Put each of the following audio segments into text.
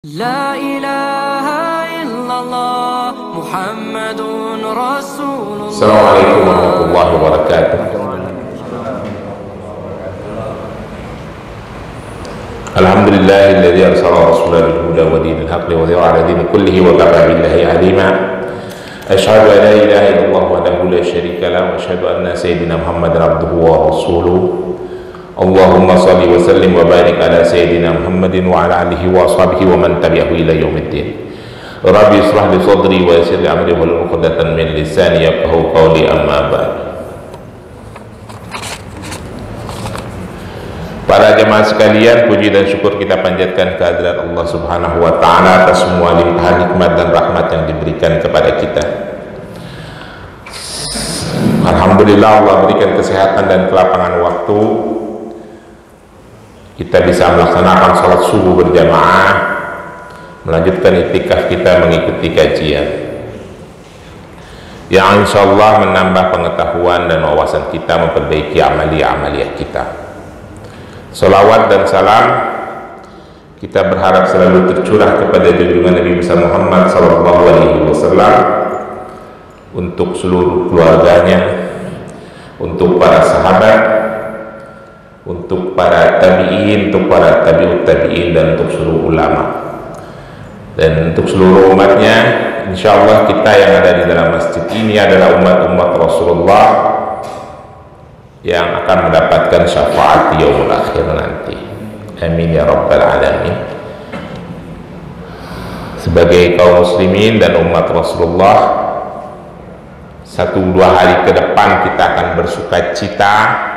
لا إله إلا الله محمد رسول الله. السلام عليكم ورحمة الله وبركاته. الحمد لله الذي أرسل رسوله بالهدى ودين الحق ليظهره على دين كله وكفى بالله عليما. أشهد أن لا إله إلا الله وحده لا شريك له وأشهد أن سيدنا محمدا عبده ورسوله. اللهم صل وسلم وبارك على سيدنا محمد وعلى آله وأصحابه ومن تبعه إلى يوم الدين. ربي اشرح لي صدري ويسر لي أمري واحلل عقدة من لساني يفقهوا قولي أما بعد. Para jemaah sekalian, puji dan syukur kita panjatkan kehadirat Allah Subhanahu wa taala atas semua limpahan nikmat dan rahmat yang diberikan kepada kita. Alhamdulillah, Allah berikan kesehatan dan kelapangan waktu. Kita bisa melaksanakan sholat subuh berjamaah, melanjutkan iktikaf kita mengikuti kajian yang insya Allah menambah pengetahuan dan wawasan kita, memperbaiki amalia-amalia kita. Salawat dan salam kita berharap selalu tercurah kepada junjungan Nabi besar Muhammad SAW, untuk seluruh keluarganya, untuk para sahabat, untuk para tabi'in, untuk para tabi'ut tabi'in, dan untuk seluruh ulama dan untuk seluruh umatnya. Insya Allah kita yang ada di dalam masjid ini adalah umat-umat Rasulullah yang akan mendapatkan syafaat di yaumul akhir nanti. Amin ya rabbal alamin. Sebagai kaum muslimin dan umat Rasulullah, 1-2 hari ke depan kita akan bersuka cita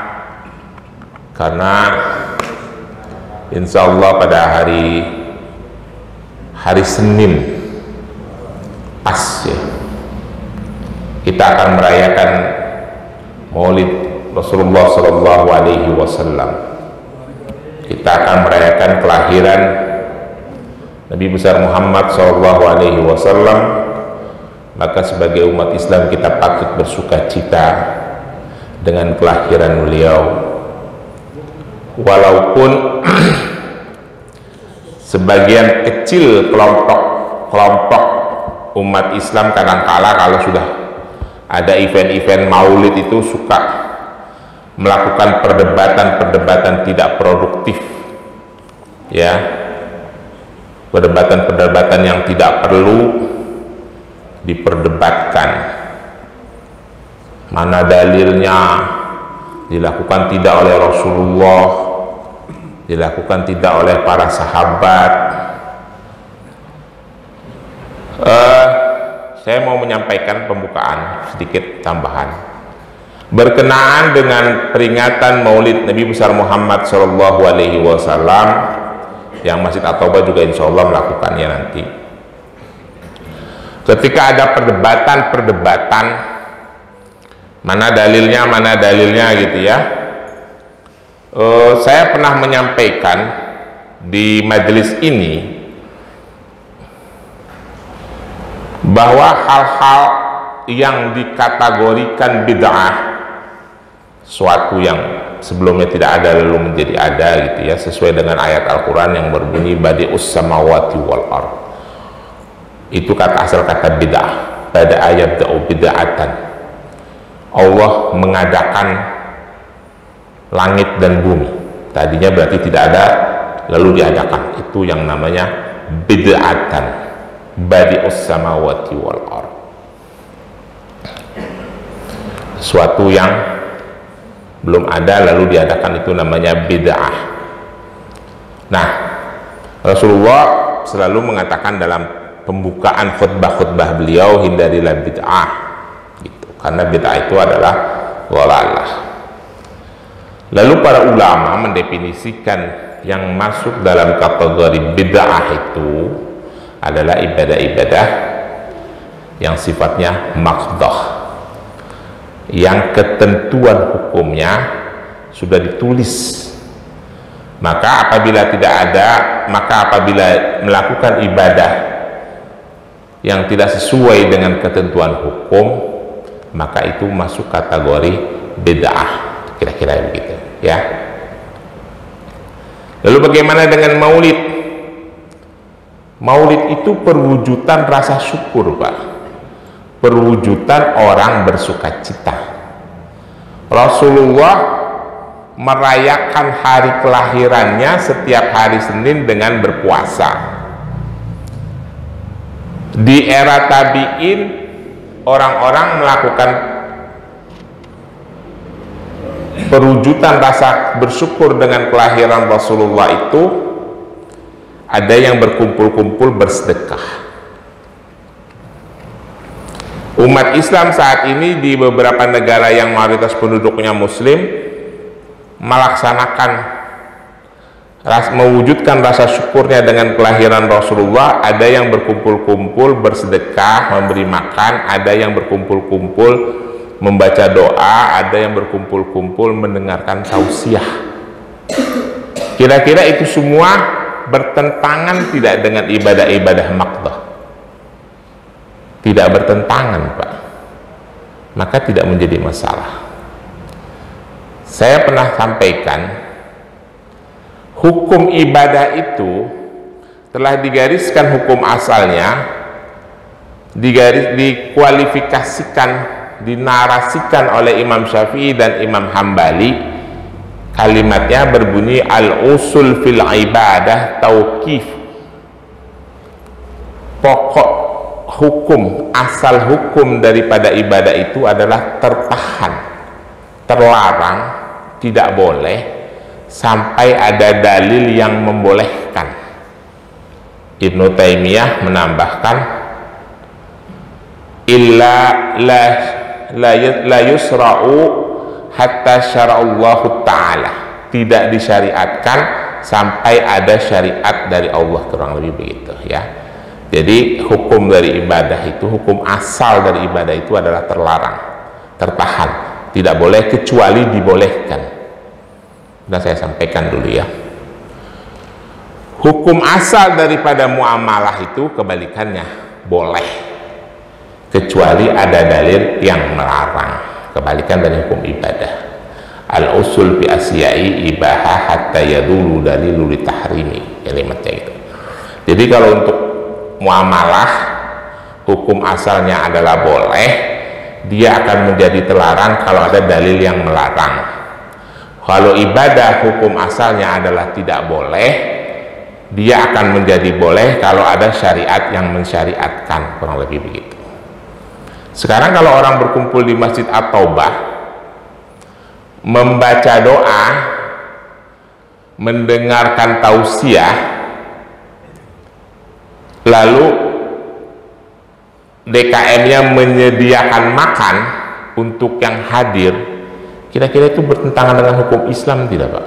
karena insya Allah pada hari Senin pas ya, kita akan merayakan Maulid Rasulullah Sallallahu Alaihi Wasallam. Kita akan merayakan kelahiran Nabi besar Muhammad Sallallahu Alaihi Wasallam. Maka sebagai umat Islam kita patut bersuka cita dengan kelahiran beliau. Walaupun sebagian kecil kelompok umat Islam kadangkala kalau sudah ada event-event maulid itu suka melakukan perdebatan tidak produktif ya, perdebatan yang tidak perlu diperdebatkan. Mana dalilnya, dilakukan tidak oleh Rasulullah, dilakukan tidak oleh para sahabat. Saya mau menyampaikan pembukaan sedikit tambahan berkenaan dengan peringatan Maulid Nabi besar Muhammad Shallallahu Alaihi Wasallam yang Masjid At-Taubah juga insya Allah melakukannya nanti. Ketika ada perdebatan mana dalilnya gitu ya, saya pernah menyampaikan di majelis ini bahwa hal-hal yang dikategorikan bid'ah, suatu yang sebelumnya tidak ada lalu menjadi ada gitu ya, sesuai dengan ayat Al-Quran yang berbunyi badi'us samawati wal ard. Itu asal kata bid'ah, pada ayat da'u bid'atan. Allah mengadakan langit dan bumi, tadinya berarti tidak ada lalu diadakan. Itu yang namanya bid'atan, badi'us samawati wal ard. Suatu yang belum ada lalu diadakan, itu namanya bid'ah. Nah, Rasulullah selalu mengatakan dalam pembukaan khutbah beliau, hindarilah bid'ah gitu, karena bid'ah itu adalah dhalalah. Lalu para ulama mendefinisikan yang masuk dalam kategori bid'ah itu adalah ibadah-ibadah yang sifatnya maqdah, yang ketentuan hukumnya sudah ditulis. Maka apabila melakukan ibadah yang tidak sesuai dengan ketentuan hukum, maka itu masuk kategori bid'ah, kira-kira begitu ya. Lalu bagaimana dengan maulid? Maulid itu perwujudan rasa syukur, Pak. Perwujudan orang bersuka cita. Rasulullah merayakan hari kelahirannya setiap hari Senin dengan berpuasa. Di era tabi'in, orang-orang melakukan perwujudan rasa bersyukur dengan kelahiran Rasulullah itu, ada yang berkumpul-kumpul bersedekah. Umat Islam saat ini di beberapa negara yang mayoritas penduduknya muslim mewujudkan rasa syukurnya dengan kelahiran Rasulullah. Ada yang berkumpul-kumpul bersedekah, memberi makan, ada yang berkumpul-kumpul membaca doa, ada yang berkumpul-kumpul mendengarkan tausiah. Kira-kira itu semua bertentangan tidak dengan ibadah-ibadah maqdah? Tidak bertentangan, Pak. Maka tidak menjadi masalah. Saya pernah sampaikan, hukum ibadah itu telah digariskan hukum asalnya, dikualifikasikan, dinarasikan oleh Imam Syafi'i dan Imam Hambali. Kalimatnya berbunyi al-usul fil ibadah tauqif. Pokok hukum, asal hukum daripada ibadah itu adalah tertahan, terlarang, tidak boleh sampai ada dalil yang membolehkan. Ibnu Taimiyah menambahkan, illa la yusra'u hatta syara'allahu ta'ala, tidak disyariatkan sampai ada syariat dari Allah, kurang lebih begitu ya. Jadi hukum dari ibadah itu, hukum asal dari ibadah itu adalah terlarang, tertahan, tidak boleh kecuali dibolehkan. Dan saya sampaikan dulu ya, hukum asal daripada muamalah itu kebalikannya, boleh kecuali ada dalil yang melarang. Kebalikan dari hukum ibadah, al-usul bi asyai ibaha hatta yadulu dalilu li tahrimi, kalimatnya itu. Jadi kalau untuk muamalah, hukum asalnya adalah boleh, dia akan menjadi terlarang kalau ada dalil yang melarang. Kalau ibadah, hukum asalnya adalah tidak boleh, dia akan menjadi boleh kalau ada syariat yang mensyariatkan, kurang lebih begitu. Sekarang kalau orang berkumpul di Masjid At-Taubah, membaca doa, mendengarkan tausiah, lalu DKM-nya menyediakan makan untuk yang hadir, kira-kira itu bertentangan dengan hukum Islam tidak, Pak?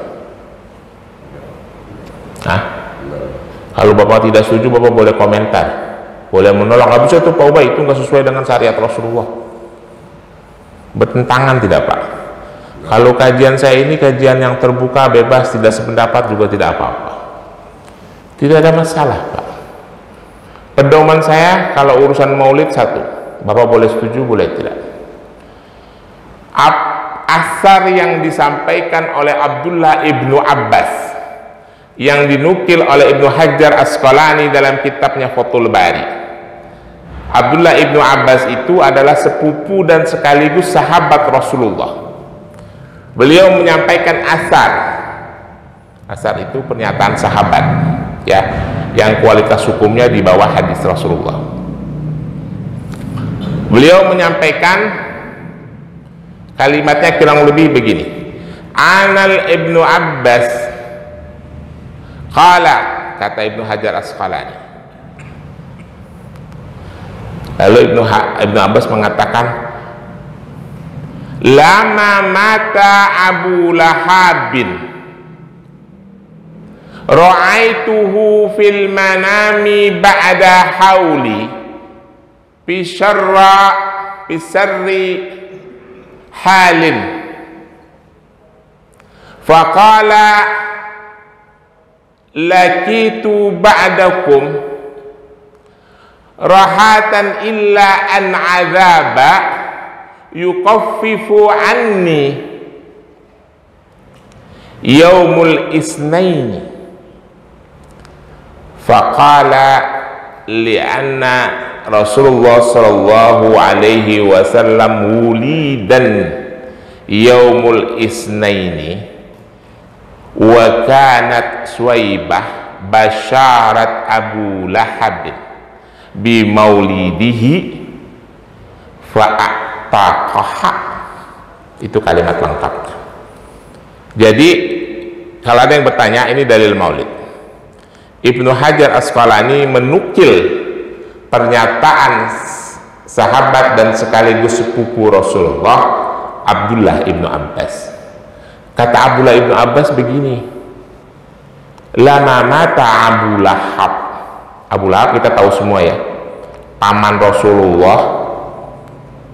Nah, kalau Bapak tidak setuju, Bapak boleh komentar, boleh menolak. Nggak bisa itu Pak Ubay, itu nggak sesuai dengan syariat Rasulullah. Bertentangan tidak, Pak? Kalau kajian saya ini kajian yang terbuka, bebas, tidak sependapat juga tidak apa-apa, tidak ada masalah, Pak. Pedoman saya kalau urusan maulid satu, Bapak boleh setuju, boleh tidak. Asar yang disampaikan oleh Abdullah ibnu Abbas, yang dinukil oleh Ibnu Hajar Asqalani dalam kitabnya Fathul Bari. Abdullah ibnu Abbas itu adalah sepupu dan sekaligus sahabat Rasulullah. Beliau menyampaikan asar. Asar itu pernyataan sahabat, ya, yang kualitas hukumnya di bawah hadis Rasulullah. Beliau menyampaikan kalimatnya kurang lebih begini, Anal ibnu Abbas qala, kata Ibnu Hajar Asqalani. Lalu Ibnu Abbas mengatakan, lama mata Abu Lahabin ra'aituhu fil manami ba'da hauli bisarri halin faqala lakitu ba'dakum rahatan illa an azaba yuqaffifu anni yaumul isnaini faqala li'anna Rasulullah sallallahu alaihi wasallam wulidan yaumul isnaini wa kanat Suwaibah basyarat Abu Lahab bi maulidihi fa'ataqaha. Itu kalimat lengkap. Jadi kalau ada yang bertanya, ini dalil maulid. Ibnu Hajar Asqalani menukil pernyataan sahabat dan sekaligus sepupu Rasulullah, Abdullah ibnu Abbas. Kata Abdullah ibnu Abbas begini, lama mata Abu Lahab. Abu Lahab kita tahu semua ya, paman Rasulullah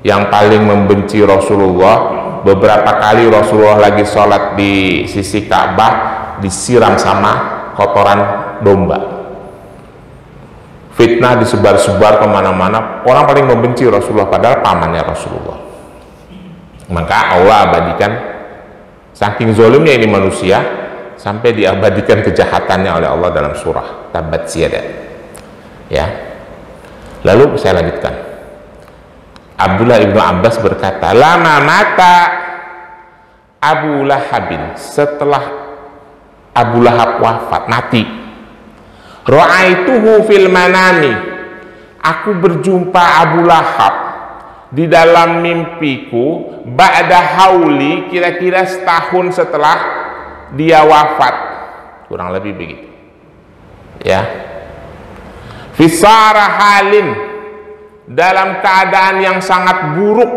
yang paling membenci Rasulullah. Beberapa kali Rasulullah lagi sholat di sisi Ka'bah disiram sama kotoran domba. Fitnah disebar-sebar kemana-mana. Orang paling membenci Rasulullah padahal pamannya Rasulullah. Maka Allah abadikan, saking zolimnya ini manusia, sampai diabadikan kejahatannya oleh Allah dalam surah Tabat Yadah. Ya. Lalu saya lanjutkan. Abdullah ibnu Abbas berkata, lama mata Abu Lahabin, setelah Abu Lahab wafat, mati, ra'aituhu fil manami, aku berjumpa Abu Lahab di dalam mimpiku, ba'da hauli, kira-kira setahun setelah dia wafat, kurang lebih begitu ya. Fisara halin, dalam keadaan yang sangat buruk.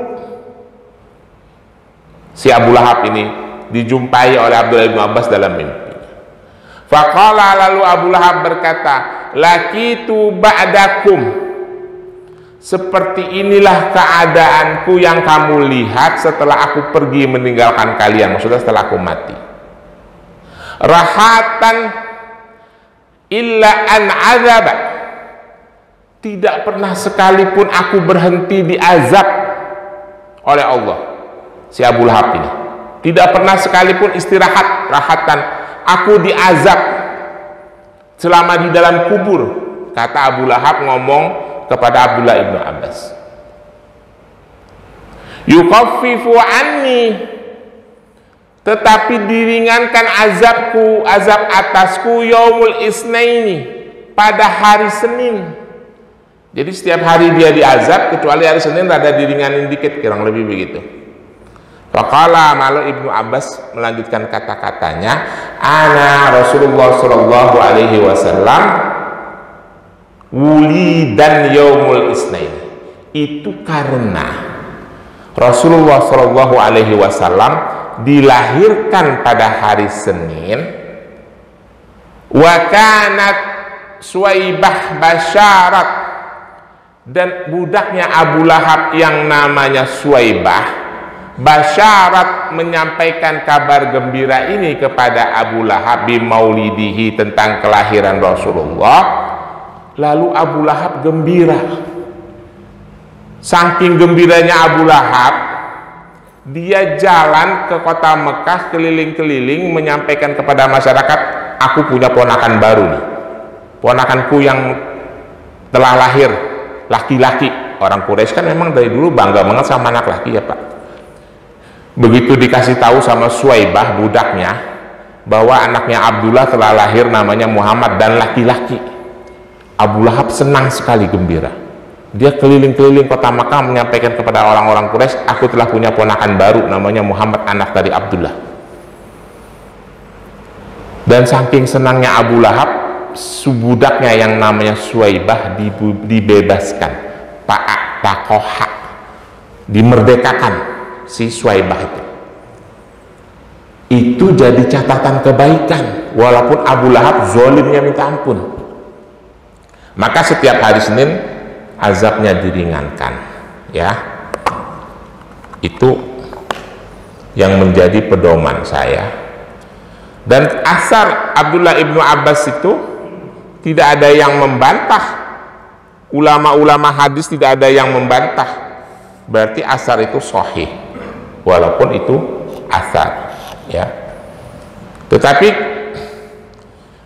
Si Abu Lahab ini dijumpai oleh Abdullah bin Abbas dalam mimpi. Faqala, lalu Abu Lahab berkata, lakitu ba'dakum, seperti inilah keadaanku yang kamu lihat setelah aku pergi meninggalkan kalian, maksudnya setelah aku mati. Rahatan illa an azaba, tidak pernah sekalipun aku berhenti diazab oleh Allah. Si Abu Lahab ini tidak pernah sekalipun istirahat, rahatan, aku diazab selama di dalam kubur, kata Abu Lahab ngomong kepada Abdullah ibnu Abbas. Yukaffifu anni, tetapi diringankan azabku, azab atasku, yaumul isnaini, pada hari Senin. Jadi setiap hari dia diazab, kecuali hari Senin rada diringanin dikit, kurang lebih begitu. Faqala, malu Ibnu Abbas melanjutkan kata-katanya, ana Rasulullah sallallahu alaihi wasallam wulidan yaumul isnain. Itu karena Rasulullah sallallahu alaihi wasallam dilahirkan pada hari Senin, wa kanat Suwaibah basyarat, dan budaknya Abu Lahab yang namanya Suwaibah basyarat, menyampaikan kabar gembira ini kepada Abu Lahab bi maulidihi, tentang kelahiran Rasulullah. Lalu Abu Lahab gembira. Saking gembiranya Abu Lahab, dia jalan ke kota Mekah keliling-keliling menyampaikan kepada masyarakat, aku punya ponakan baru nih, ponakanku yang telah lahir, laki-laki. Orang Quraisy kan memang dari dulu bangga banget sama anak laki ya Pak. Begitu dikasih tahu sama Suwaibah budaknya bahwa anaknya Abdullah telah lahir namanya Muhammad dan laki-laki, Abu Lahab senang sekali, gembira. Dia keliling-keliling kota Makkah menyampaikan kepada orang-orang Quraisy, aku telah punya ponakan baru namanya Muhammad, anak dari Abdullah. Dan saking senangnya Abu Lahab, subudaknya yang namanya Suwaibah dibebaskan, fa'ataqaha, dimerdekakan si Suwaibah itu jadi catatan kebaikan, walaupun Abu Lahab zolimnya minta ampun. Maka setiap hari Senin azabnya diringankan, ya. Itu yang menjadi pedoman saya. Dan asar Abdullah ibnu Abbas itu tidak ada yang membantah, ulama-ulama hadis tidak ada yang membantah, berarti asar itu sahih, walaupun itu asar, ya. Tetapi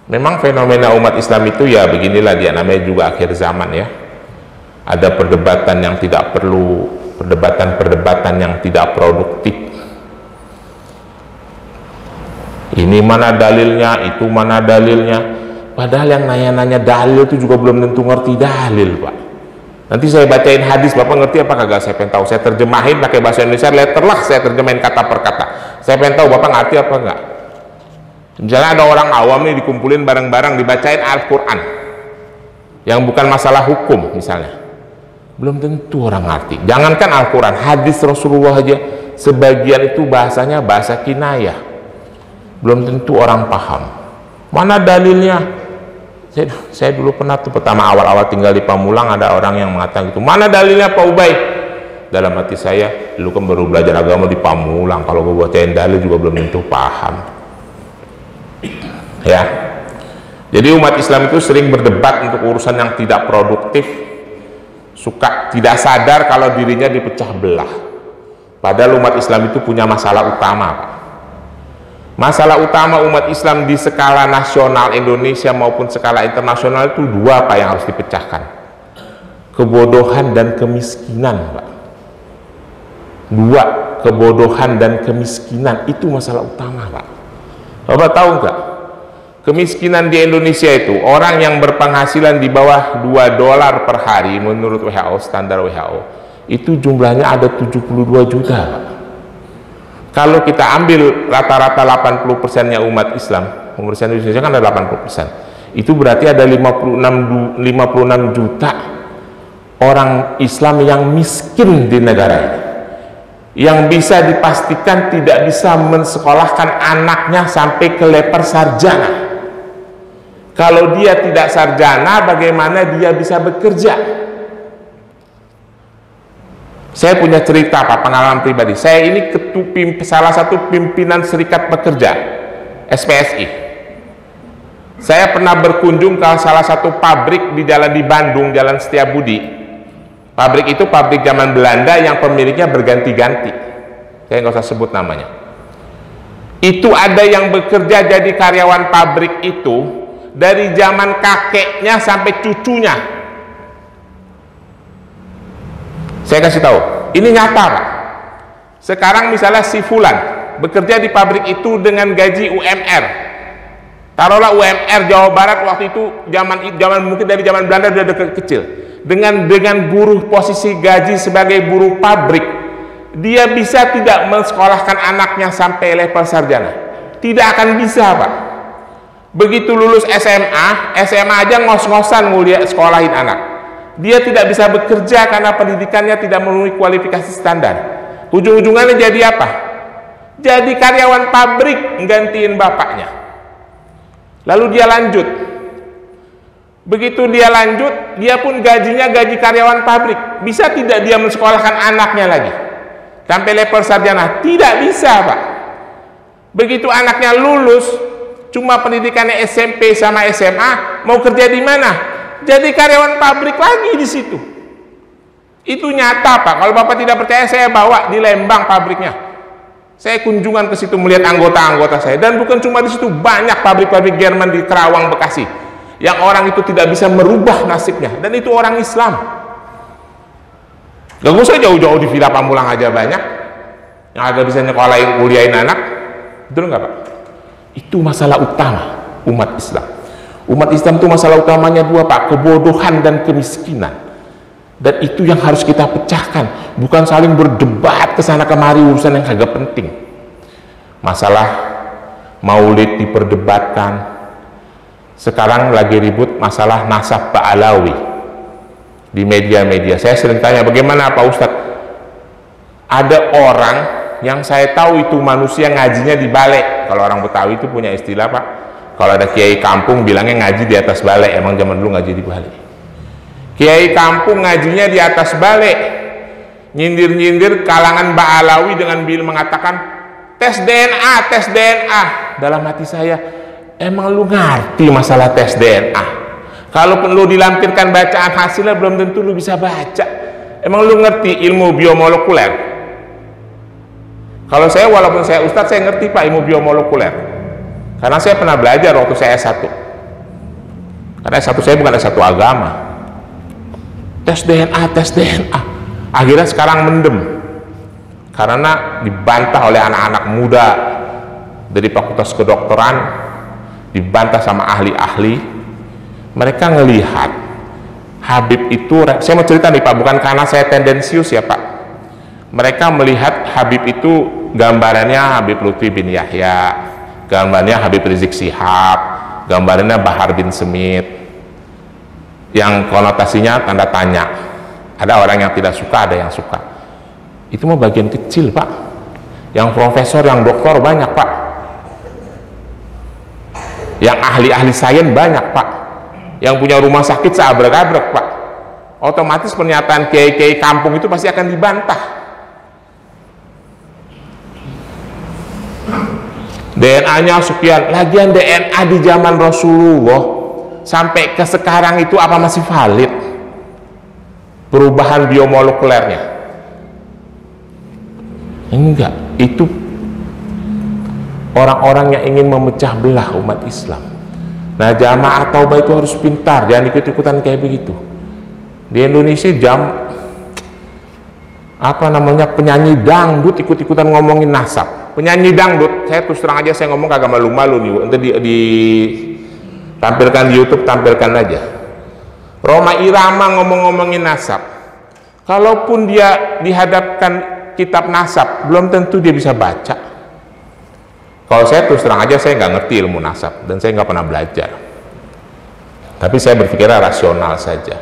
Memang fenomena umat Islam itu ya beginilah dia, namanya juga akhir zaman ya. Ada perdebatan yang tidak perlu, perdebatan-perdebatan yang tidak produktif. Ini mana dalilnya, itu mana dalilnya. Padahal yang nanya-nanya dalil itu juga belum tentu ngerti dalil, Pak. Nanti saya bacain hadis, Bapak ngerti apa kagak? Saya pengen tahu. Saya terjemahin pakai bahasa Indonesia, letterlah saya terjemahin kata per kata. Saya pengen tahu Bapak ngerti apa enggak. Misalnya ada orang awam nih dikumpulin bareng-bareng dibacain Al-Quran yang bukan masalah hukum misalnya, belum tentu orang ngerti. Jangankan Al-Quran, hadis Rasulullah aja sebagian itu bahasanya bahasa kinayah, belum tentu orang paham. Mana dalilnya? Saya dulu pernah tuh pertama awal-awal tinggal di Pamulang, ada orang yang mengatakan gitu, mana dalilnya Pak Ubay? Dalam hati saya, dulu kan baru belajar agama di Pamulang, kalau gue bacain dalil juga belum tentu paham. Ya, jadi umat Islam itu sering berdebat untuk urusan yang tidak produktif, suka tidak sadar kalau dirinya dipecah belah. Padahal umat Islam itu punya masalah utama, Pak. Masalah utama umat Islam di skala nasional Indonesia maupun skala internasional itu dua, Pak, yang harus dipecahkan: kebodohan dan kemiskinan, Pak. Dua, kebodohan dan kemiskinan itu masalah utama, Pak. Bapak tahu nggak? Kemiskinan di Indonesia itu, orang yang berpenghasilan di bawah $2 per hari menurut WHO, standar WHO, itu jumlahnya ada 72 juta, Pak. Kalau kita ambil rata-rata 80%-nya umat Islam, umat Islam di Indonesia kan ada 80%, itu berarti ada 56 juta orang Islam yang miskin di negara ini, yang bisa dipastikan tidak bisa mensekolahkan anaknya sampai ke level sarjana. Kalau dia tidak sarjana, bagaimana dia bisa bekerja? Saya punya cerita, Pak, pengalaman pribadi. Saya ini salah satu pimpinan Serikat Pekerja SPSI. Saya pernah berkunjung ke salah satu pabrik di Bandung, Jalan Setiabudi. Pabrik itu pabrik zaman Belanda yang pemiliknya berganti-ganti. Saya nggak usah sebut namanya. Itu ada yang bekerja jadi karyawan pabrik itu dari zaman kakeknya sampai cucunya. Saya kasih tahu, ini nyata, Pak. Sekarang misalnya si Fulan bekerja di pabrik itu dengan gaji UMR. Taruhlah UMR Jawa Barat waktu itu zaman mungkin dari zaman Belanda sudah kecil. Dengan buruh posisi gaji sebagai buruh pabrik, dia bisa tidak mensekolahkan anaknya sampai level sarjana? Tidak akan bisa, Pak. Begitu lulus SMA aja ngos-ngosan sekolahin anak. Dia tidak bisa bekerja karena pendidikannya tidak memenuhi kualifikasi standar. Ujung-ujungannya jadi apa? Jadi karyawan pabrik nggantiin bapaknya. Lalu dia lanjut. Begitu dia lanjut, dia pun gajinya gaji karyawan pabrik. Bisa tidak dia mensekolahkan anaknya lagi sampai level sarjana? Tidak bisa, Pak. Begitu anaknya lulus, cuma pendidikannya SMP sama SMA, mau kerja di mana? Jadi karyawan pabrik lagi di situ. Itu nyata, Pak. Kalau Bapak tidak percaya, saya bawa di Lembang pabriknya. Saya kunjungan ke situ melihat anggota-anggota saya, dan bukan cuma di situ, banyak pabrik-pabrik Jerman di Kerawang, Bekasi, yang orang itu tidak bisa merubah nasibnya, dan itu orang Islam. Gak usah jauh-jauh di Villa Pamulang aja banyak yang ada bisa nyekolahin, kuliahin anak. Betul nggak, Pak? Itu masalah utama umat Islam. Umat Islam itu masalah utamanya dua, Pak: kebodohan dan kemiskinan. Dan itu yang harus kita pecahkan, bukan saling berdebat kesana kemari urusan yang kagak penting. Masalah maulid diperdebatkan. Sekarang lagi ribut masalah nasab Pak Alawi di media-media. Saya sering tanya, bagaimana Pak Ustadz? Ada orang yang saya tahu itu manusia ngajinya di balai. Kalau orang Betawi itu punya istilah, Pak, kalau ada kiai kampung bilangnya ngaji di atas balai. Emang zaman dulu ngaji di balai. Kiai kampung ngajinya di atas balai, nyindir-nyindir kalangan Mbak Alawi dengan mengatakan tes DNA, tes DNA. Dalam hati saya, emang lu ngerti masalah tes DNA? Kalaupun lu dilampirkan bacaan hasilnya, belum tentu lu bisa baca. Emang lu ngerti ilmu biomolekuler? Kalau saya, walaupun saya ustadz, saya ngerti, Pak, ilmu biomolekuler. Karena saya pernah belajar waktu saya S1. Karena S1 saya bukan S1 agama. Tes DNA. Akhirnya sekarang mendem karena dibantah oleh anak-anak muda dari Fakultas Kedokteran, dibantah sama ahli-ahli. Mereka ngelihat Habib itu, saya mau cerita nih Pak, bukan karena saya tendensius ya Pak. Mereka melihat Habib itu gambarannya Habib Lutfi bin Yahya, gambarnya Habib Rizik Syihab, gambarnya Bahar bin Smith, yang konotasinya tanda tanya. Ada orang yang tidak suka, ada yang suka. Itu mah bagian kecil Pak. Yang profesor, yang doktor banyak Pak. Yang ahli-ahli sains banyak Pak. Yang punya rumah sakit seabrek-abrek Pak. Otomatis pernyataan kiai-kiai kampung itu pasti akan dibantah. DNA-nya sekian, lagian DNA di zaman Rasulullah sampai ke sekarang itu apa masih valid? Perubahan biomolekulernya? Enggak, itu orang-orang yang ingin memecah belah umat Islam. Nah, jamaah taubah itu harus pintar, jangan ikut-ikutan kayak begitu. Di Indonesia penyanyi dangdut ikut-ikutan ngomongin nasab. Penyanyi dangdut, saya terus terang aja, saya ngomong kagak malu-malu nih, nanti tampilkan di YouTube, tampilkan aja. Rhoma Irama ngomongin nasab. Kalaupun dia dihadapkan kitab nasab, belum tentu dia bisa baca. Kalau saya terus terang aja, saya nggak ngerti ilmu nasab dan saya nggak pernah belajar. Tapi saya berpikirnya rasional saja.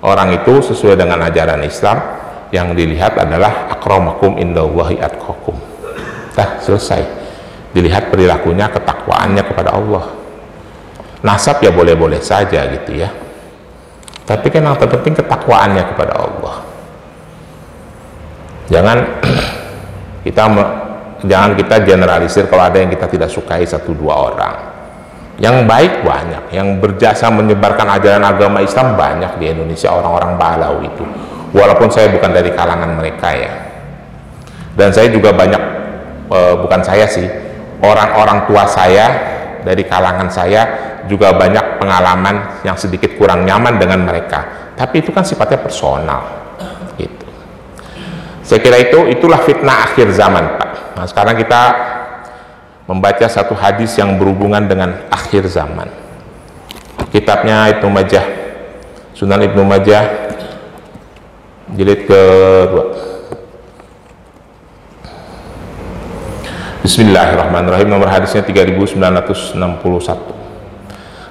Orang itu sesuai dengan ajaran Islam, yang dilihat adalah akramakum indallahi atqakum. Dah, selesai. Dilihat perilakunya, ketakwaannya kepada Allah. Nasab ya boleh-boleh saja gitu ya. Tapi kan yang terpenting ketakwaannya kepada Allah. Jangan kita generalisir kalau ada yang kita tidak sukai 1-2 orang. Yang baik banyak, yang berjasa menyebarkan ajaran agama Islam banyak di Indonesia, orang-orang balau itu. Walaupun saya bukan dari kalangan mereka ya. Dan saya juga banyak, bukan saya sih, orang-orang tua saya dari kalangan saya juga banyak pengalaman yang sedikit kurang nyaman dengan mereka. Tapi itu kan sifatnya personal. Gitu. Saya kira itulah fitnah akhir zaman Pak. Nah, sekarang kita membaca satu hadis yang berhubungan dengan akhir zaman. Kitabnya Ibnu Majah, Sunan Ibnu Majah, jilid ke-2. Bismillahirrahmanirrahim. Nomor hadisnya 3961.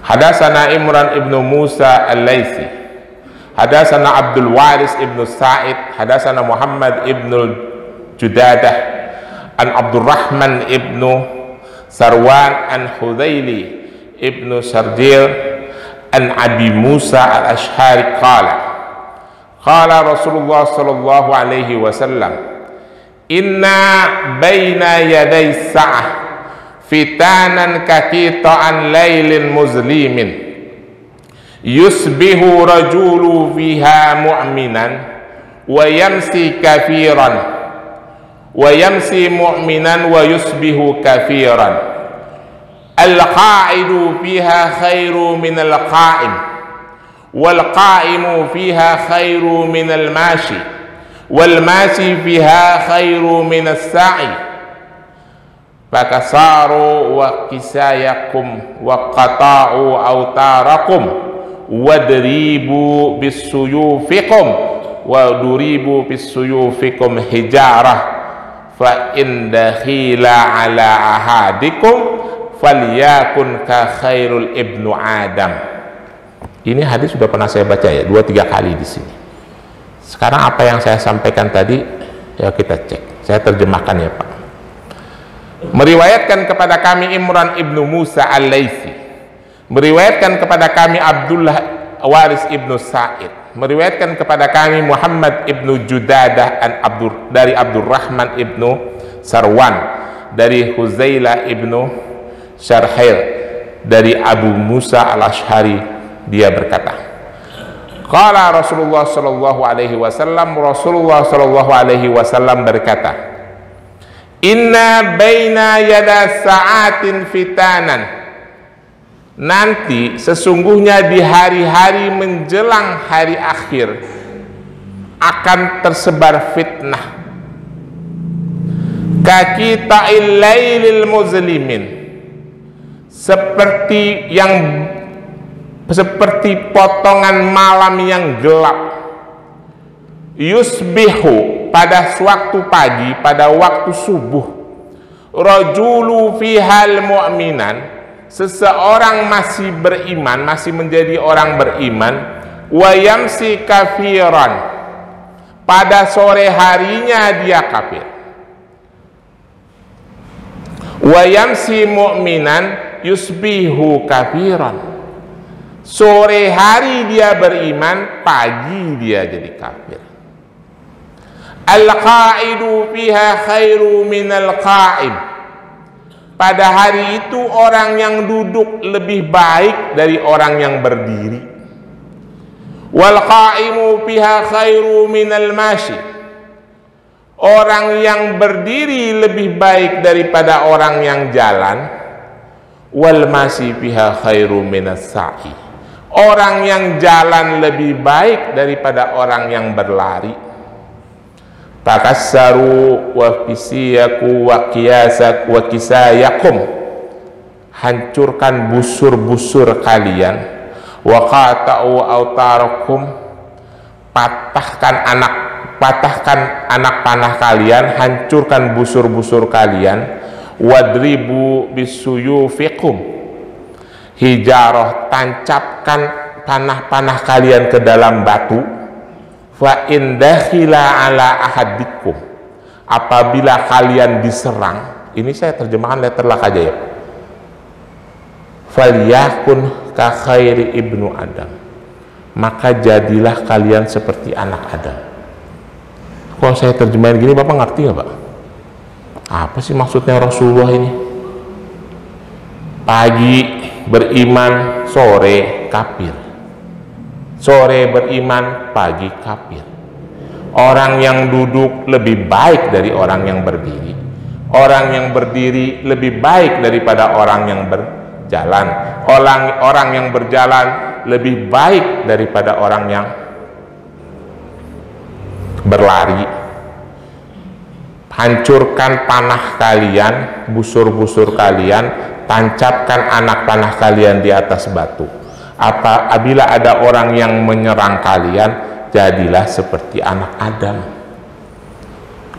Hadatsana Imran ibnu Musa al-Laitsi, hadatsana Abdul Waris ibnu Sa'id, hadatsana Muhammad ibnu Judadah an Abdurrahman ibnu Sarwan an Hudzaili ibnu Sarjil an Abi Musa al-Ash'ari qala Rasulullah sallallahu alaihi wasallam, inna baina yaday sa'ah fitanan kakita'an laylin muzlimin yusbihu rajulu fiha mu'minan wa yamsi kafiran wa yamsi mu'minan wa yusbihu kafiran al-qa'idu fiha khairu min al-qa'im wal qa'imu fiha khairu min al-mashi wal mashi fiha khairu min as-sa'i fakasaru wa kisayakum wa qata'u autarakum wadribu bisuyufikum wa duribu bisuyufikum hijarah fa in dakhila ala ahadikum falyakun ka khairul ibnu Adam. Ini hadis sudah pernah saya baca ya 2-3 kali di sini. Sekarang apa yang saya sampaikan tadi ya kita cek. Saya terjemahkan ya Pak. Meriwayatkan kepada kami Imran ibnu Musa al-Laitsi, meriwayatkan kepada kami Abdullah Waris ibnu Sa'id, meriwayatkan kepada kami Muhammad ibnu Judadah dari Abdurrahman ibnu Sarwan, dari Huzailah ibnu Syarhil, dari Abu Musa al-Ash'ari, dia berkata, qala Rasulullah sallallahu alaihi wasallam, Rasulullah sallallahu alaihi wasallam berkata, inna baina yada sa'atin fitanan, nanti sesungguhnya di hari-hari menjelang hari akhir akan tersebar fitnah kakita'il lailil muzlimin, seperti potongan malam yang gelap, yusbihu pada waktu pagi, pada waktu subuh, rajulu fihal mu'minan, seseorang masih beriman, masih menjadi orang beriman, wa yamsi kafiran, pada sore harinya dia kafir, wa yamsi mu'minan yusbihu kafiran, sore hari dia beriman, pagi dia jadi kafir. Al-qa'idu fiha khairu minal qa'im, pada hari itu orang yang duduk lebih baik dari orang yang berdiri. Wal qa'imu fiha khairu minal mashi, orang yang berdiri lebih baik daripada orang yang jalan. Wal mashi fiha khairu minas sa'i, orang yang jalan lebih baik daripada orang yang berlari. Takassaru wa fisiyaku wa kiyasak wa kisayakum, hancurkan busur-busur kalian, wa qata'u autarakum, patahkan anak panah kalian, hancurkan busur-busur kalian, wadribu bisuyufikum hijarah, tancapkan panah-panah kalian ke dalam batu. Fa in dakhila ala ahadikum, apabila kalian diserang, ini saya terjemahkan letterlock aja ya, falyakun ka khairi ibnu Adam, maka jadilah kalian seperti anak Adam. Kalau saya terjemahin gini, Bapak ngerti nggak Pak? Apa sih maksudnya Rasulullah ini? Pagi beriman, sore kafir. Sore beriman, pagi kafir. Orang yang duduk lebih baik dari orang yang berdiri. Orang yang berdiri lebih baik daripada orang yang berjalan. Orang yang berjalan lebih baik daripada orang yang berlari. Hancurkan panah kalian, busur-busur kalian, tancapkan anak panah kalian di atas batu. Apabila ada orang yang menyerang kalian, jadilah seperti anak Adam.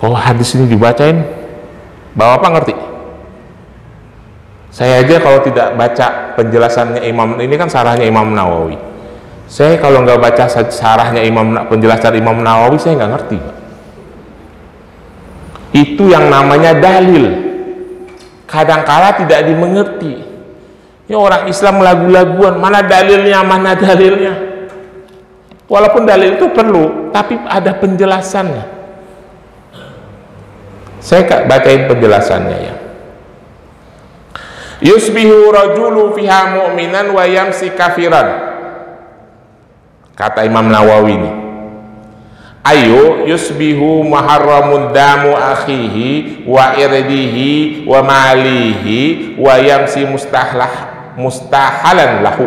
Oh, hadis ini dibacain, Bapak ngerti? Saya aja kalau tidak baca penjelasannya Imam, ini kan sarahnya Imam Nawawi. Saya kalau nggak baca sarahnya penjelasan Imam Nawawi, saya nggak ngerti. Itu yang namanya dalil. Kadangkala tidak dimengerti. Ya, orang Islam lagu-laguan, mana dalilnya, mana dalilnya. Walaupun dalil itu perlu, tapi ada penjelasannya. Saya bacain penjelasannya ya. Yusbihu rajulu fiha mu'minan wa yamsi kafiran, kata Imam Nawawi ini. Ayo yusbihu muharramun damu akhihi wa irdihi wa malihi wa yamsi mustahalan lahu.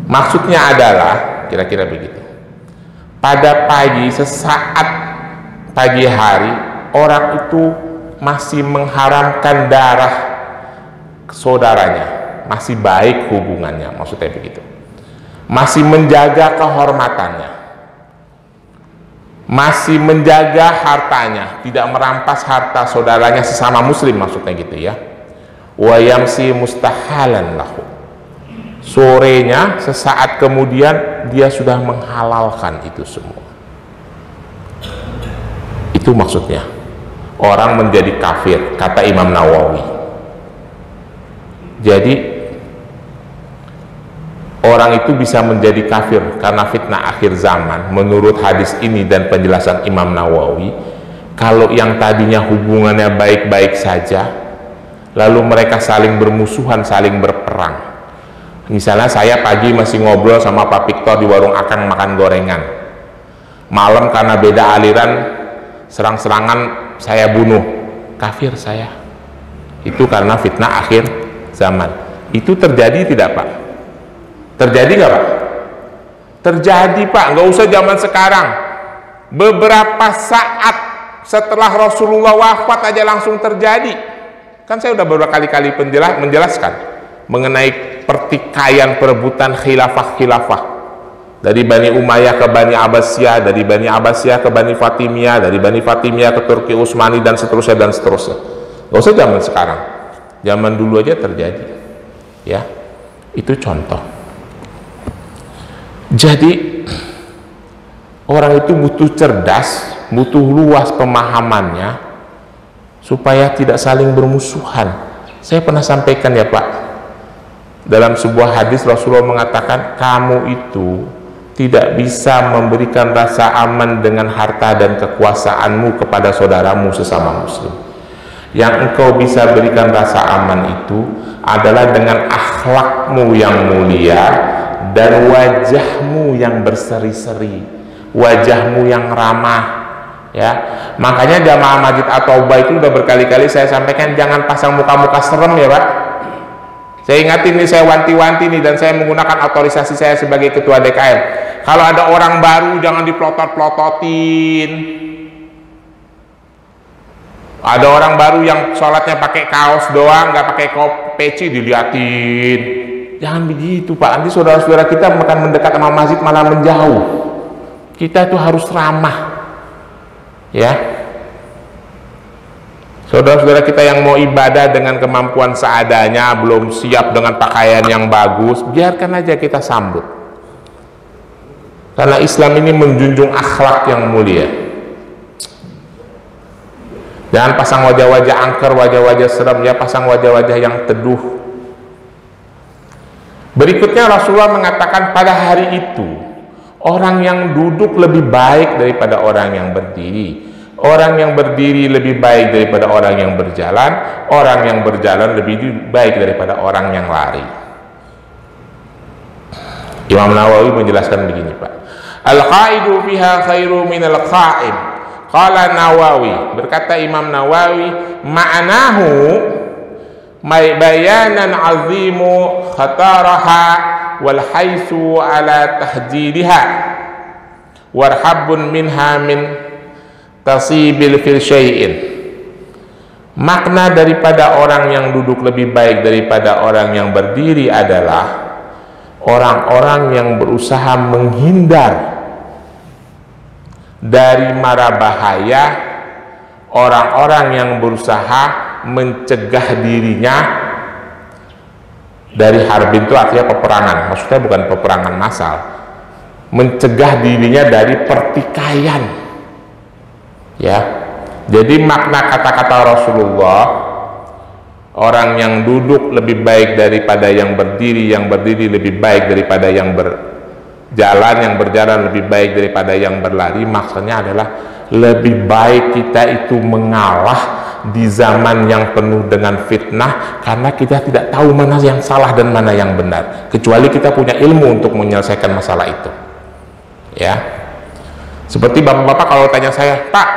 Maksudnya adalah kira-kira begitu. Pada pagi, sesaat pagi hari, orang itu masih mengharamkan darah saudaranya, masih baik hubungannya, maksudnya begitu. Masih menjaga kehormatannya, masih menjaga hartanya, tidak merampas harta saudaranya sesama muslim, maksudnya gitu ya. Wa yamsi mustahalan lahu, sorenya sesaat kemudian dia sudah menghalalkan itu semua. Itu maksudnya orang menjadi kafir, kata Imam Nawawi. Jadi orang itu bisa menjadi kafir karena fitnah akhir zaman menurut hadis ini dan penjelasan Imam Nawawi. Kalau yang tadinya hubungannya baik-baik saja, lalu mereka saling bermusuhan, saling berperang. Misalnya saya pagi masih ngobrol sama Pak Victor di warung Akang makan gorengan, malam karena beda aliran serang-serangan saya bunuh, kafir saya. Itu karena fitnah akhir zaman. Itu terjadi tidak Pak? Terjadi nggak Pak? Terjadi Pak, nggak usah zaman sekarang. Beberapa saat setelah Rasulullah wafat aja langsung terjadi. Kan saya udah beberapa kali menjelaskan mengenai pertikaian perebutan khilafah-khilafah. Dari Bani Umayyah ke Bani Abbasiyah, dari Bani Abbasiyah ke Bani Fatimiyah, dari Bani Fatimiyah ke Turki Utsmani, dan seterusnya dan seterusnya. Nggak usah zaman sekarang, zaman dulu aja terjadi. Ya, itu contoh. Jadi orang itu butuh cerdas, butuh luas pemahamannya supaya tidak saling bermusuhan. Saya pernah sampaikan ya Pak, dalam sebuah hadis Rasulullah mengatakan, kamu itu tidak bisa memberikan rasa aman dengan harta dan kekuasaanmu kepada saudaramu sesama muslim. Yang engkau bisa berikan rasa aman itu adalah dengan akhlakmu yang mulia dan wajahmu yang berseri-seri, wajahmu yang ramah. Ya, makanya jamaah Masjid At-Taubah itu udah berkali-kali saya sampaikan, jangan pasang muka-muka serem ya Pak. Saya ingatin nih, saya wanti-wanti nih, dan saya menggunakan otorisasi saya sebagai ketua DKM. Kalau ada orang baru jangan diplotot-plototin. Ada orang baru yang sholatnya pakai kaos doang, nggak pakai peci, diliatin. Jangan begitu Pak, nanti saudara-saudara kita akan mendekat sama masjid malah menjauh. Kita itu harus ramah. Ya, saudara-saudara kita yang mau ibadah dengan kemampuan seadanya, belum siap dengan pakaian yang bagus, biarkan aja kita sambut. Karena Islam ini menjunjung akhlak yang mulia. Jangan pasang wajah-wajah angker, wajah-wajah serem, ya pasang wajah-wajah yang teduh. Berikutnya Rasulullah mengatakan pada hari itu orang yang duduk lebih baik daripada orang yang berdiri. Orang yang berdiri lebih baik daripada orang yang berjalan. Orang yang berjalan lebih baik daripada orang yang lari. Imam Nawawi menjelaskan begini Pak. Al-qa'idu fiha khairu minal qa'im. Qala Nawawi, berkata Imam Nawawi, ma'nahu bayanan azimu khataraha wal haisu ala tahjidiha warhabun minha min tasibil fil syai'in. Makna daripada orang yang duduk lebih baik daripada orang yang berdiri adalah orang-orang yang berusaha menghindar dari mara bahaya, orang-orang yang berusaha mencegah dirinya dari harbin, itu artinya peperangan, maksudnya bukan peperangan massal, mencegah dirinya dari pertikaian. Ya, jadi makna kata-kata Rasulullah, orang yang duduk lebih baik daripada yang berdiri lebih baik daripada yang berjalan, yang berjalan lebih baik daripada yang berlari, maksudnya adalah lebih baik kita itu mengalah di zaman yang penuh dengan fitnah, karena kita tidak tahu mana yang salah dan mana yang benar, kecuali kita punya ilmu untuk menyelesaikan masalah itu. Ya, seperti bapak-bapak kalau tanya saya, Pak,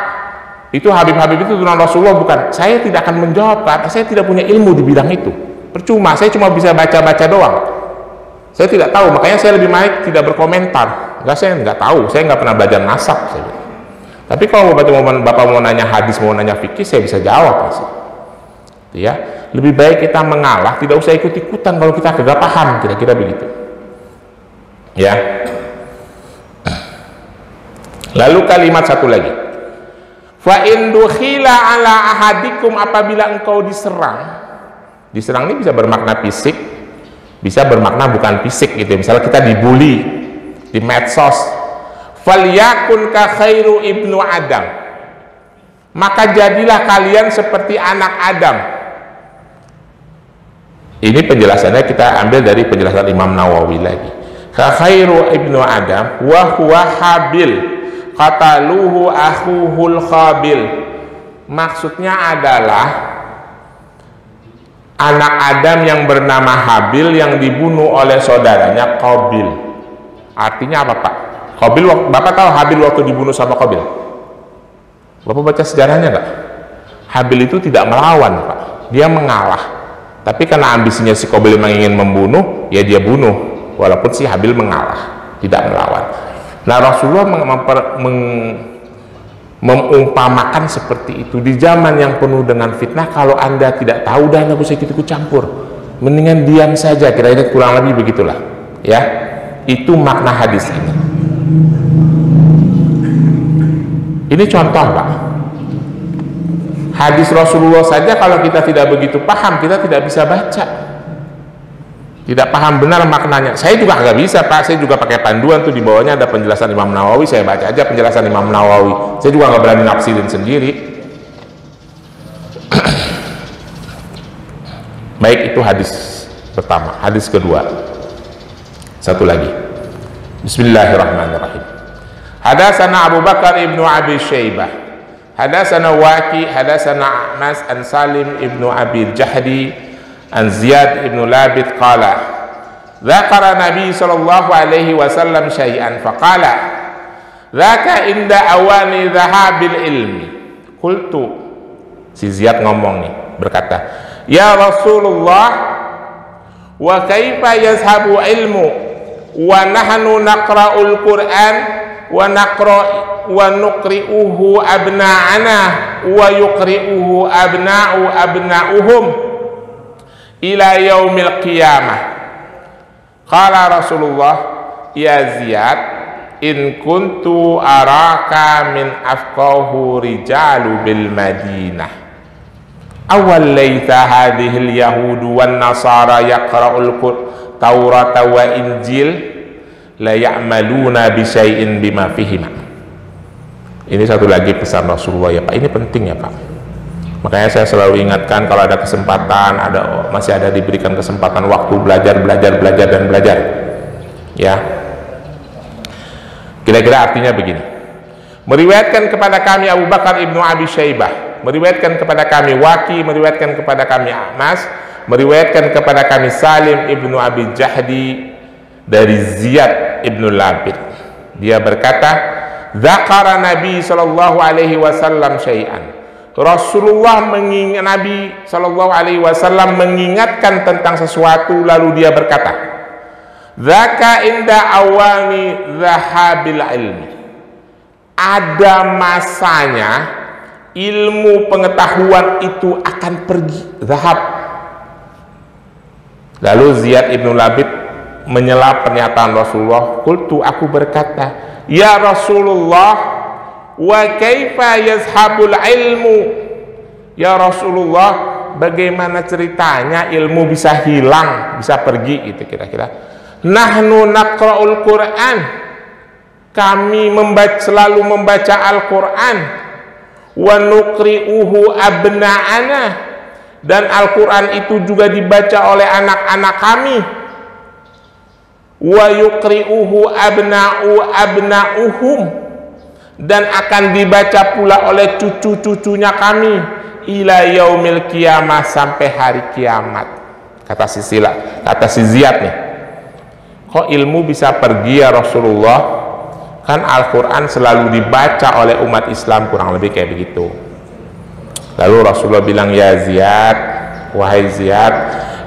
itu Habib-Habib itu turunan Rasulullah bukan? Saya tidak akan menjawab karena saya tidak punya ilmu di bidang itu. Percuma, saya cuma bisa baca-baca doang. Saya tidak tahu, makanya saya lebih baik tidak berkomentar. Saya nggak tahu, saya nggak pernah belajar nasab. Tapi kalau bapak mau nanya hadis, mau nanya fikih, saya bisa jawab pasti. Ya, lebih baik kita mengalah, tidak usah ikut-ikutan kalau kita kagak paham, kira-kira begitu. Ya. Lalu kalimat satu lagi. Fa in dukhila ala ahadikum, apabila engkau diserang. Diserang ini bisa bermakna fisik, bisa bermakna bukan fisik gitu. Misalnya kita dibully di medsos, falyakun ka khairu ibnu Adam, maka jadilah kalian seperti anak Adam. Ini penjelasannya kita ambil dari penjelasan Imam Nawawi lagi. Ka khairu ibnu Adam wa huwa Habil qataluhu akhuhul Qabil. Maksudnya adalah anak Adam yang bernama Habil yang dibunuh oleh saudaranya Qabil. Artinya apa Pak? Qabil, Bapak tahu Habil waktu dibunuh sama Qabil? Bapak baca sejarahnya nggak? Habil itu tidak melawan Pak, dia mengalah. Tapi karena ambisinya si Qabil memang ingin membunuh, ya dia bunuh, walaupun si Habil mengalah, tidak melawan. Nah, Rasulullah mengumpamakan seperti itu di zaman yang penuh dengan fitnah. Kalau Anda tidak tahu, dah nggak usah ikut campur, mendingan diam saja. Kira-kira kurang lebih begitulah, ya. Itu makna hadis ini. Ini contoh, Pak. Hadis Rasulullah saja kalau kita tidak begitu paham, kita tidak bisa baca, tidak paham benar maknanya. Saya juga nggak bisa, Pak. Saya juga pakai panduan tuh, di bawahnya ada penjelasan Imam Nawawi, saya baca aja penjelasan Imam Nawawi. Saya juga nggak berani nafsirin sendiri. Baik, itu hadis pertama. Hadis kedua, satu lagi. Bismillahirrahmanirrahim. Hadatsana Abu Bakar ibnu Abi Syaibah, hadatsana Waqi, hadatsana A'mas an Salim ibnu Abi Jahdi an Ziyad ibnu Labid qala dzakara Nabi sallallahu alaihi wasallam syai'an faqala dzaka inda awani dhahabil ilmi. Qultu, si Ziyad ngomong nih, berkata, ya Rasulullah, wa kaifa yazhabu ilmu wa nahnu naqra'ul Qur'an wa nuqri'uhu abna'ana wa yuqri'uhu abna'uhum ila yaumil qiyamah. Qala Rasulullah, ya Ziyad, in kuntu araka min afqahu rijalu bil Madinah awal laita hadhil yahudu wan nasara yaqra'ul Taurata wa Injil la ya'maluna bi syai'in bima fihima. Ini satu lagi pesan Rasulullah, ya Pak. Ini penting ya Pak. Makanya saya selalu ingatkan kalau ada kesempatan, masih ada diberikan kesempatan waktu belajar dan belajar. Ya. Kira-kira artinya begini. Meriwayatkan kepada kami Abu Bakar ibnu Abi Syaibah, meriwayatkan kepada kami Waqi, meriwayatkan kepada kami A'mas, meriwayatkan kepada kami Salim ibnu Abi Jahdi dari Ziyad ibnu Labid. Dia berkata, dzakara Nabi sallallahu alaihi wasallam syai'an. Rasulullah Nabi sallallahu alaihi wasallam mengingatkan tentang sesuatu, lalu dia berkata, dzaka inda awani dhahabil ilmi. Ada masanya ilmu pengetahuan itu akan pergi, zahab. Lalu Ziyad ibnu Labid menyela pernyataan Rasulullah. Qultu, aku berkata, ya Rasulullah, wa kaifa yazhabul ilmu? Ya Rasulullah, bagaimana ceritanya ilmu bisa hilang, bisa pergi itu kira-kira? Nahnu naqra'ul Qur'an, kami selalu membaca Al-Qur'an, wa nuqri'uhu abna'ana, dan Al-Quran itu juga dibaca oleh anak-anak kami, wa yuqri'uhu abna'uhum, dan akan dibaca pula oleh cucu-cucunya kami, ila yaumil qiyamah, sampai hari kiamat. Kata si Ziyad nih, kok ilmu bisa pergi ya Rasulullah? Kan Al-Quran selalu dibaca oleh umat Islam, kurang lebih kayak begitu. Lalu Rasulullah bilang, ya Ziyad, wahai Ziyad,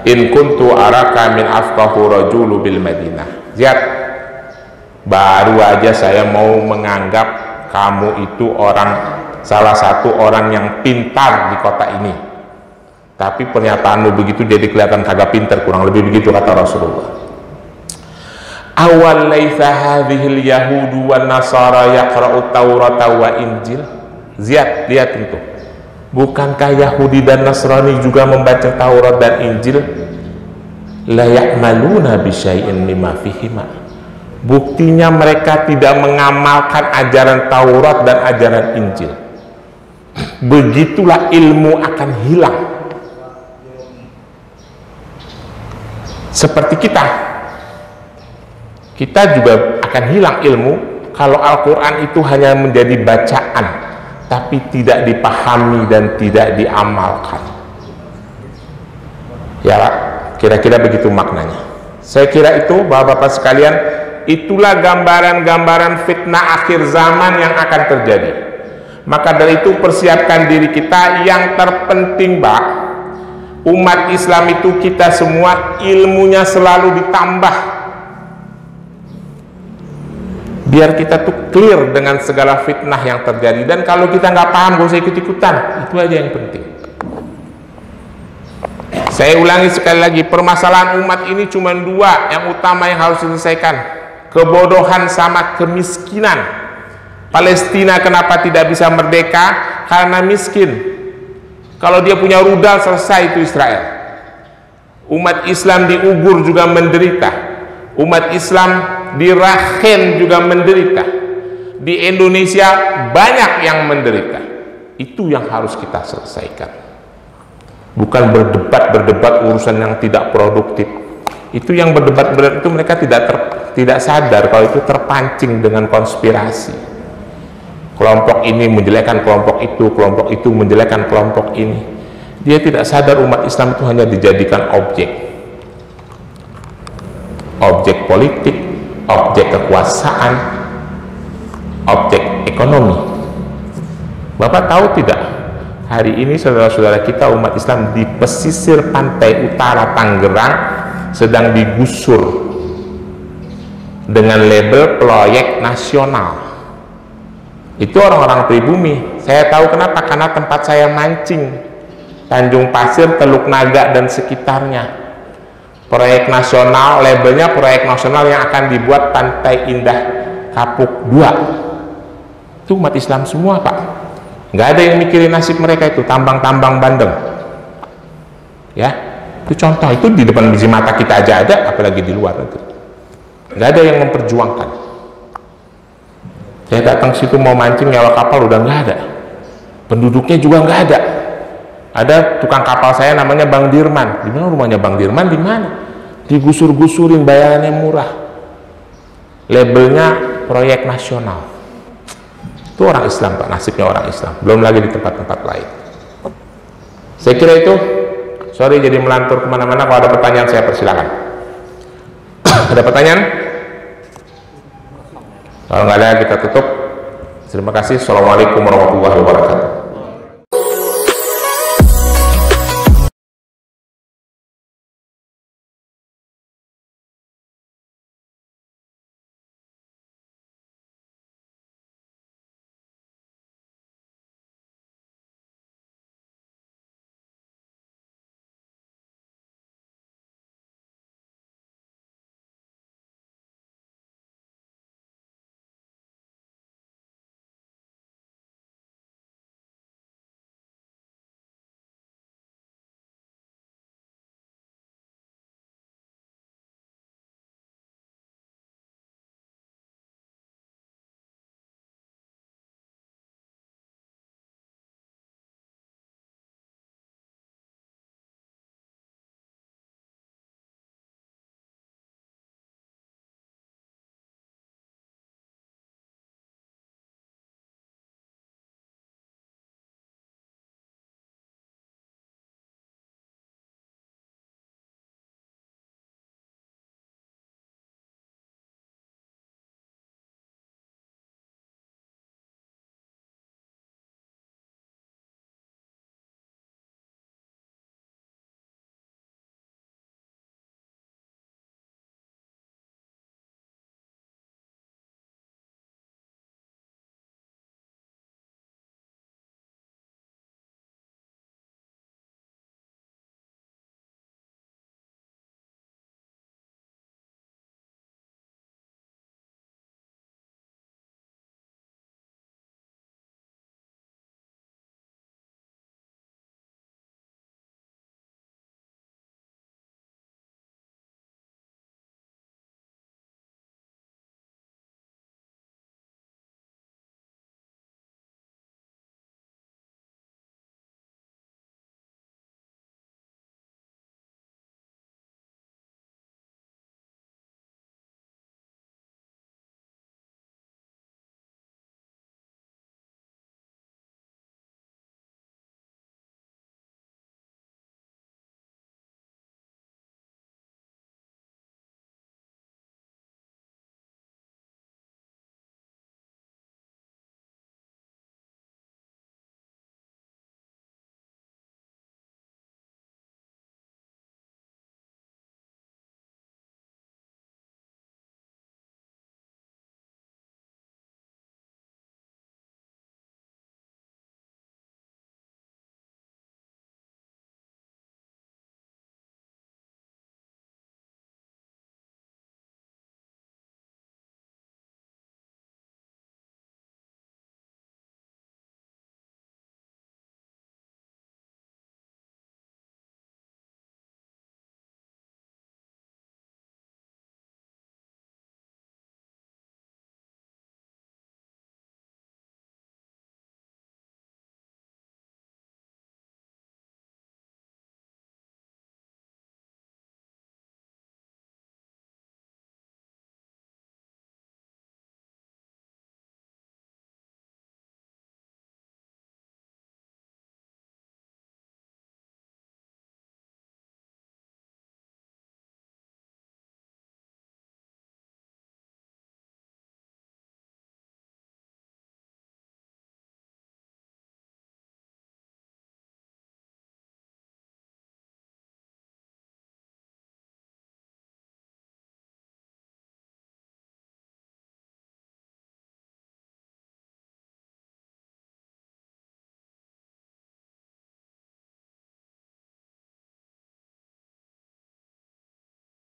in kuntu araka min afqahu rajulu bil Madinah. Ziyad, baru aja saya mau menganggap kamu itu salah satu orang yang pintar di kota ini, tapi pernyataanmu begitu jadi kelihatan kagak pintar, kurang lebih begitu kata Rasulullah. Awal laisa hadhil yahudu wan nasara yaqra'u Taurata wa Injil. Ziyad, lihat itu. Bukankah Yahudi dan Nasrani juga membaca Taurat dan Injil? La ya'maluna bi syai'in mimma fihima. Buktinya mereka tidak mengamalkan ajaran Taurat dan ajaran Injil. Begitulah ilmu akan hilang. Seperti kita juga akan hilang ilmu kalau Al-Quran itu hanya menjadi bacaan tapi tidak dipahami dan tidak diamalkan. Ya, kira-kira begitu maknanya. Saya kira itu, Bapak-bapak sekalian, itulah gambaran-gambaran fitnah akhir zaman yang akan terjadi. Maka dari itu persiapkan diri kita. Yang terpenting, Pak, Umat Islam itu kita semua ilmunya selalu ditambah, biar kita tuh clear dengan segala fitnah yang terjadi. Dan kalau kita nggak paham, gak usah ikut-ikutan. Itu aja yang penting. Saya ulangi sekali lagi, permasalahan umat ini cuma dua yang utama yang harus diselesaikan: kebodohan sama kemiskinan. Palestina kenapa tidak bisa merdeka? Karena miskin. Kalau dia punya rudal, selesai itu Israel. Umat Islam di Uighur juga menderita, umat Islam di Rakhine juga menderita, di Indonesia banyak yang menderita. Itu yang harus kita selesaikan, bukan berdebat urusan yang tidak produktif. Itu yang berdebat itu mereka tidak sadar kalau itu terpancing dengan konspirasi. Kelompok ini menjelekkan kelompok itu menjelekkan kelompok ini. Dia tidak sadar umat Islam itu hanya dijadikan objek politik, objek kekuasaan, objek ekonomi. Bapak tahu tidak, hari ini saudara-saudara kita umat Islam di pesisir pantai utara Tangerang sedang digusur dengan label proyek nasional. Itu orang-orang pribumi. Saya tahu kenapa, karena tempat saya mancing, Tanjung Pasir, Teluk Naga dan sekitarnya. Proyek nasional, labelnya proyek nasional yang akan dibuat Pantai Indah Kapuk 2. Itu umat Islam semua, Pak. Nggak ada yang mikirin nasib mereka itu, tambang-tambang bandeng. Ya, itu contoh, itu di depan biji mata kita aja ada, apalagi di luar negeri. Nggak ada yang memperjuangkan. Saya datang situ mau mancing, nyawa kapal udah nggak ada, penduduknya juga nggak ada. Ada tukang kapal saya namanya Bang Dirman. Di mana rumahnya Bang Dirman? Di mana? Digusur-gusurin, bayarannya murah, labelnya proyek nasional. Itu orang Islam, Pak, nasibnya orang Islam. Belum lagi di tempat-tempat lain. Saya kira itu. Sorry jadi melantur kemana-mana. Kalau ada pertanyaan saya persilakan. Ada pertanyaan? Kalau nggak ada kita tutup. Terima kasih. Assalamualaikum warahmatullahi wabarakatuh.